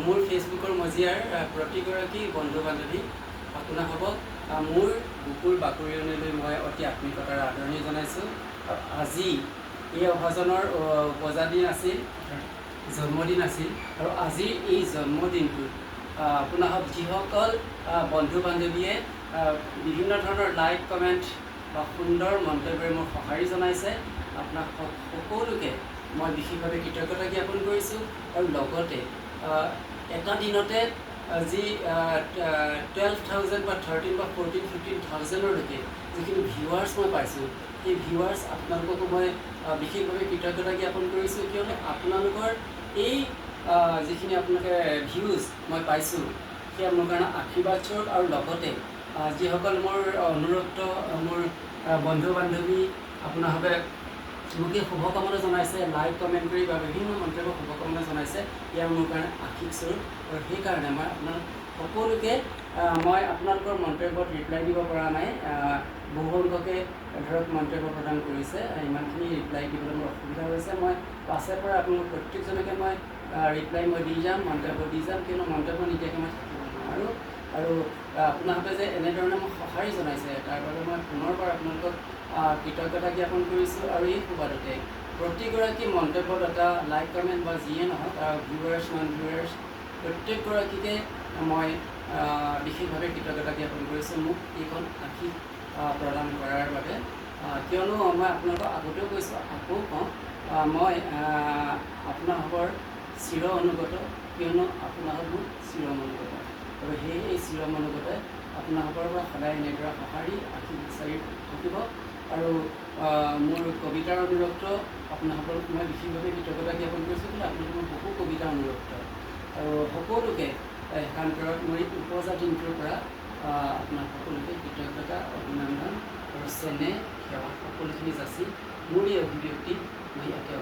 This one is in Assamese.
মোৰ ফেচবুকৰ মজিয়াৰ প্ৰতিগৰাকী বন্ধু বান্ধৱী আপোনাসৱক মোৰ বুকুৰ বাকৰিয়নিলৈ মই অতি আত্মিকতাৰ আদৰণি জনাইছোঁ। আজি এই অভাজনৰ উপজাদিন আছিল, জন্মদিন আছিল, আৰু আজিৰ এই জন্মদিনটোত আপোনাসৱ যিসকল বন্ধু বান্ধৱীয়ে বিভিন্ন ধৰণৰ লাইক কমেণ্ট বা সুন্দৰ মন্তব্যৰে মোক সঁহাৰি জনাইছে, আপোনাক সকলোকে মই বিশেষভাৱে কৃতজ্ঞতা জ্ঞাপন কৰিছোঁ। আৰু লগতে এটা দিনতে যি 12,000 বা 13 বা 14, 15,000লৈকে যিখিনি ভিউৱাৰ্ছ মই পাইছোঁ, সেই ভিউৱাৰ্ছ আপোনালোককো মই বিশেষভাৱে কৃতজ্ঞতা জ্ঞাপন কৰিছোঁ। কিয়নো আপোনালোকৰ এই যিখিনি আপোনালোকে ভিউজ মই পাইছোঁ, সেয়া মোৰ কাৰণে আশীৰ্বাদ স্বৰূপ। আৰু লগতে যিসকল মোৰ অনুৰক্ত মোৰ বন্ধু বান্ধৱী আপোনাসৱে মোকে শুভকামনা জনাইছে, লাইক কমেণ্ট কৰি বা বিভিন্ন মন্তব্য শুভকামনা জনাইছে, এয়া মোৰ কাৰণে আশীষ স্বৰূপ। আৰু সেইকাৰণে মই সকলোকে মই আপোনালোকৰ মন্তব্যত ৰিপ্লাই দিব পৰা নাই। বহুসংখ্যকে ধৰক মন্তব্য প্ৰদান কৰিছে, ইমানখিনি ৰিপ্লাই দিবলৈ মোৰ অসুবিধা হৈছে। মই পাছৰ পৰা আপোনালোক প্ৰত্যেকজনকে মই ৰিপ্লাই মই দি যাম, মন্তব্য দি যাম, কিয়নো মন্তব্য নিদিয়াকৈ মই থাকিব নোৱাৰোঁ। আৰু আপোনালোকে যে এনেধৰণে মোক সঁহাৰি জনাইছে, তাৰ বাবে মই পুনৰবাৰ আপোনালোকক কৃতজ্ঞতা জ্ঞাপন কৰিছোঁ। আৰু এই সুবাদতে প্ৰতিগৰাকী মন্তব্যদাতা, লাইক কমেণ্ট বা যিয়ে নহওক, ভিউৱাৰ্ছ নন ভিউৱাৰ্ছ প্ৰত্যেকগৰাকীকে মই বিশেষভাৱে কৃতজ্ঞতা জ্ঞাপন কৰিছোঁ মোক এইখন আশীষ প্ৰদান কৰাৰ বাবে। কিয়নো মই আপোনালোকক আগতেও কৈছোঁ, আকৌ কওঁ, মই আপোনাসৱৰ চিৰ অনুগত, কিয়নো আপোনাসৱ মোৰ চিৰ অনুগত। আৰু এই চিৰ অনুগতে আপোনাসৱৰ পৰা সদায় এনেদৰে সঁহাৰি আশীষ বিচাৰি থাকিব। আৰু মোৰ কবিতাৰ অনুৰক্ত আপোনাসৱক মই বিশেষভাৱে কৃতজ্ঞতা জ্ঞাপন কৰিছোঁ, কিন্তু আপোনালোকে মোৰ বহু কবিতা অনুৰক্ত। আৰু সকলোকে একান্তৰত মই উপজাতিটোৰ পৰা আপোনাক সকলোকে কৃতজ্ঞতা, অভিনন্দন আৰু চেনেহ, সেৱা সকলোখিনি যাচি মোৰ এই অভিব্যক্তি মই ইয়াতে